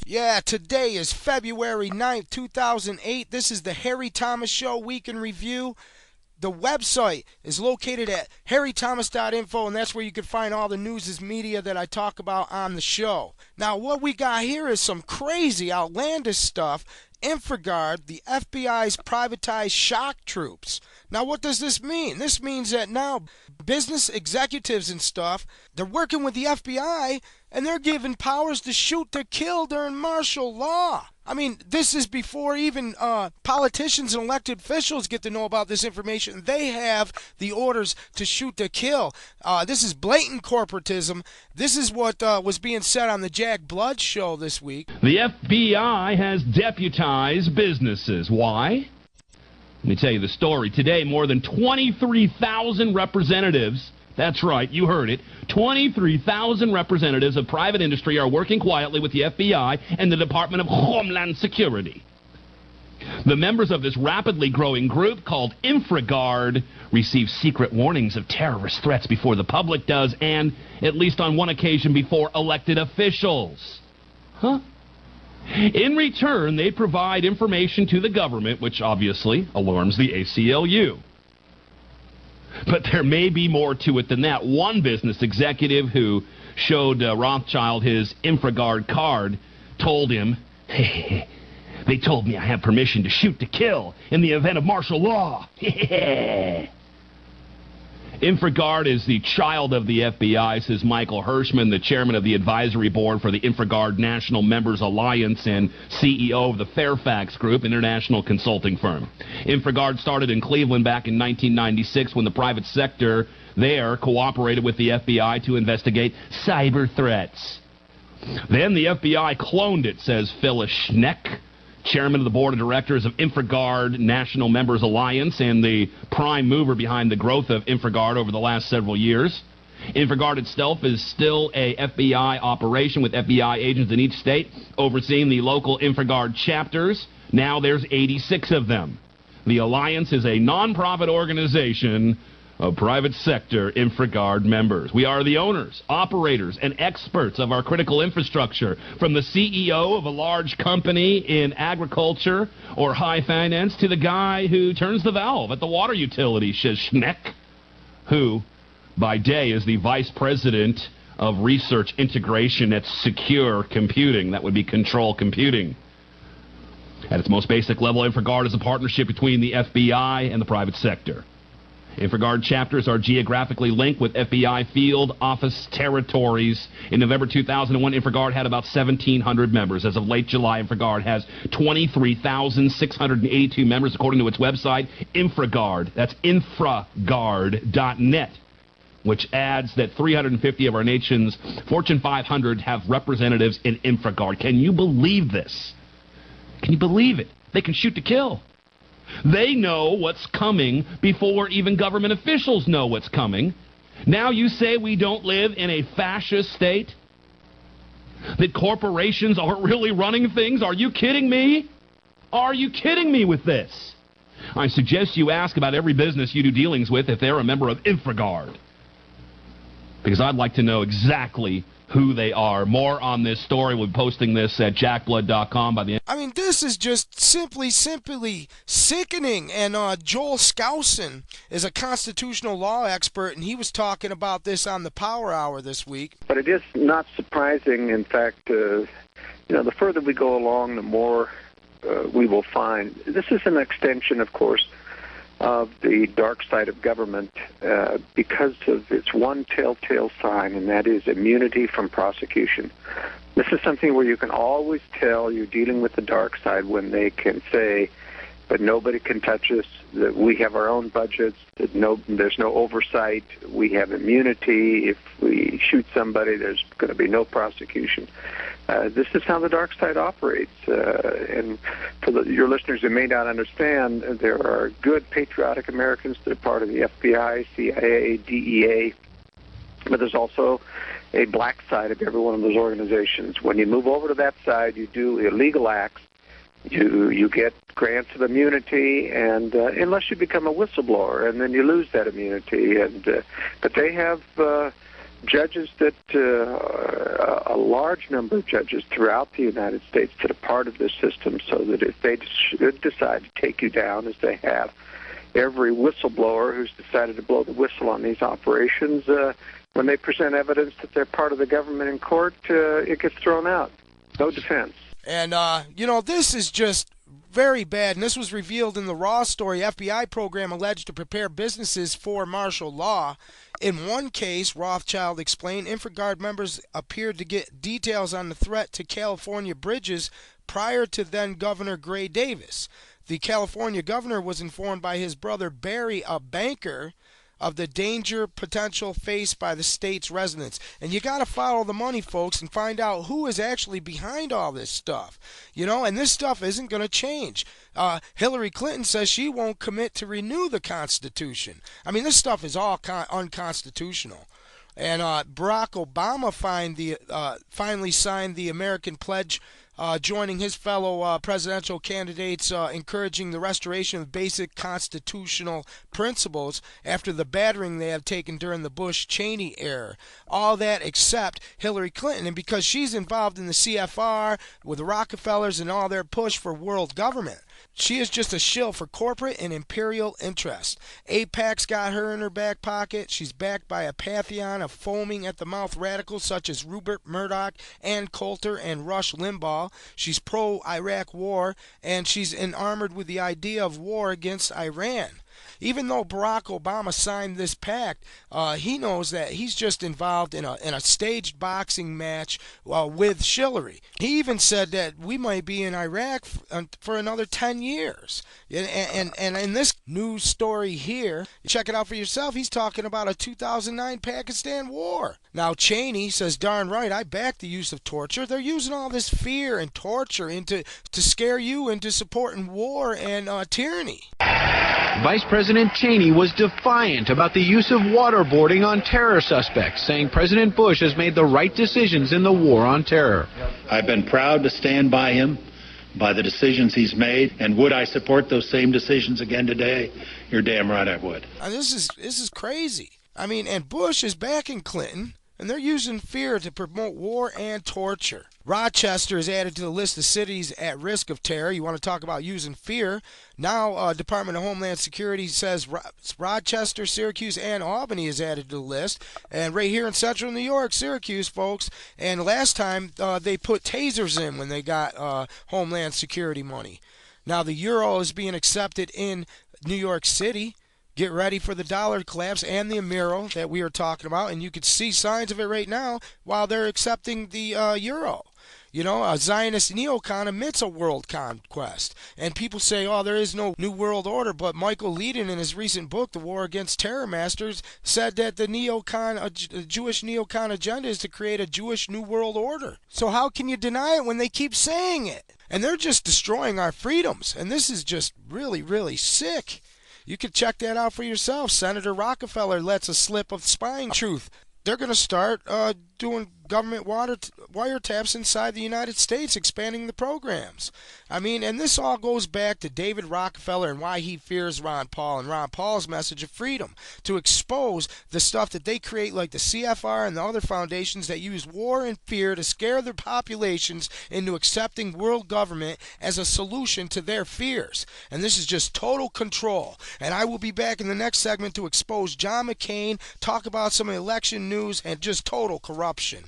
Yeah, today is February 9th, 2008. This is the Harry Thomas Show Week in Review. The website is located at harrythomas.info, and that's where you can find all the news media that I talk about on the show. Now, what we got here is some crazy, outlandish stuff. InfraGard, the FBI's privatized shock troops. Now, what does this mean? This means that now business executives and stuff, they're working with the FBI, and they're given powers to shoot to kill during martial law. I mean, this is before even politicians and elected officials get to know about this information. They have the orders to shoot to kill. This is blatant corporatism. This is what was being said on the Jack Blood show this week. The FBI has deputized businesses. Why? Let me tell you the story. Today, more than 23,000 representatives, that's right, you heard it, 23,000 representatives of private industry are working quietly with the FBI and the Department of Homeland Security. The members of this rapidly growing group, called InfraGard, receive secret warnings of terrorist threats before the public does, and, at least on one occasion, before elected officials. Huh? In return, they provide information to the government, which obviously alarms the ACLU. But there may be more to it than that. One business executive who showed Rothschild his InfraGard card told him, they told me I have permission to shoot to kill in the event of martial law. InfraGard is the child of the FBI, says Michael Hershman, the chairman of the advisory board for the InfraGard National Members Alliance and CEO of the Fairfax Group, international consulting firm. InfraGard started in Cleveland back in 1996 when the private sector there cooperated with the FBI to investigate cyber threats. Then the FBI cloned it, says Phyllis Schneck, chairman of the board of directors of InfraGard National Members Alliance and the prime mover behind the growth of InfraGard over the last several years. InfraGard itself is still a FBI operation with FBI agents in each state overseeing the local InfraGard chapters. Now there's 86 of them. The Alliance is a nonprofit organization of private sector InfraGard members. We are the owners, operators, and experts of our critical infrastructure, from the CEO of a large company in agriculture or high finance to the guy who turns the valve at the water utility, says Schneck, who, by day, is the vice president of research integration at Secure Computing. That would be Control Computing. At its most basic level, InfraGard is a partnership between the FBI and the private sector. InfraGard chapters are geographically linked with FBI field office territories. In November 2001, InfraGard had about 1,700 members. As of late July, InfraGard has 23,682 members, according to its website, InfraGard. That's infragard.net, which adds that 350 of our nation's Fortune 500 have representatives in InfraGard. Can you believe this? Can you believe it? They can shoot to kill. They know what's coming before even government officials know what's coming. Now you say we don't live in a fascist state? That corporations aren't really running things? Are you kidding me? Are you kidding me with this? I suggest you ask about every business you do dealings with if they're a member of InfraGard, because I'd like to know exactly who they are. More on this story. We'll be posting this at jackblood.com by the end. I mean, this is just simply sickening. And Joel Skousen is a constitutional law expert, and he was talking about this on the Power Hour this week. But it is not surprising. In fact, the further we go along, the more we will find. This is an extension, of course, of the dark side of government because of its one telltale sign, and that is immunity from prosecution. This is something where you can always tell you're dealing with the dark side when they can say, but nobody can touch us, that we have our own budgets, that there's no oversight, we have immunity. If we shoot somebody, there's going to be no prosecution. This is how the dark side operates. And for your listeners who may not understand, there are good patriotic Americans that are part of the FBI, CIA, DEA, but there's also a black side of every one of those organizations. When you move over to that side, you do illegal acts. You get grants of immunity, and unless you become a whistleblower, and then you lose that immunity. And but they have judges that, a large number of judges throughout the United States that are part of this system, so that if they should decide to take you down, as they have, every whistleblower who's decided to blow the whistle on these operations, when they present evidence that they're part of the government in court, it gets thrown out. No defense. And, this is just very bad, and this was revealed in the Raw story. FBI program alleged to prepare businesses for martial law. In one case, Rothschild explained, InfraGard members appeared to get details on the threat to California bridges prior to then-Governor Gray Davis. The California governor was informed by his brother Barry, a banker, of the danger potential faced by the state's residents. And you got to follow the money, folks, and find out who is actually behind all this stuff. And this stuff isn't going to change. Hillary Clinton says she won't commit to renew the Constitution. I mean, this stuff is all unconstitutional. And Barack Obama finally signed the American Pledge, joining his fellow presidential candidates, encouraging the restoration of basic constitutional principles after the battering they have taken during the Bush-Cheney era. All that except Hillary Clinton, and because she's involved in the CFR with the Rockefellers and all their push for world government. She is just a shill for corporate and imperial interest. AIPAC's got her in her back pocket. She's backed by a pantheon of foaming at the mouth radicals such as Rupert Murdoch, Ann Coulter, and Rush Limbaugh. She's pro-Iraq war, and she's enamored with the idea of war against Iran. Even though Barack Obama signed this pact, he knows that he's just involved in a staged boxing match with Hillary. He even said that we might be in Iraq for another 10 years. And in this news story here, check it out for yourself, he's talking about a 2009 Pakistan war. Now Cheney says, darn right, I back the use of torture. They're using all this fear and torture to scare you into supporting war and tyranny. Vice President Cheney was defiant about the use of waterboarding on terror suspects, saying President Bush has made the right decisions in the war on terror. I've been proud to stand by him, by the decisions he's made, and would I support those same decisions again today? You're damn right I would. This is crazy. I mean, and Bush is backing Clinton, and they're using fear to promote war and torture. Rochester is added to the list of cities at risk of terror. You want to talk about using fear? Now, Department of Homeland Security says Rochester, Syracuse, and Albany is added to the list. And right here in central New York, Syracuse, folks. And last time, they put tasers in when they got Homeland Security money. Now, the euro is being accepted in New York City. Get ready for the dollar collapse and the euro that we are talking about. And you can see signs of it right now while they're accepting the euro. A Zionist neocon admits a world conquest. And people say, oh, there is no new world order. But Michael Leadon, in his recent book, The War Against Terror Masters, said that the Jewish neocon agenda is to create a Jewish new world order. So how can you deny it when they keep saying it? And they're just destroying our freedoms. And this is just really, really sick. You can check that out for yourself. Senator Rockefeller lets a slip of spying truth. They're going to start doing government wiretaps inside the United States, expanding the programs. I mean, and this all goes back to David Rockefeller and why he fears Ron Paul and Ron Paul's message of freedom, to expose the stuff that they create, like the CFR and the other foundations that use war and fear to scare their populations into accepting world government as a solution to their fears. And this is just total control. And I will be back in the next segment to expose John McCain, talk about some election news, and just total corruption.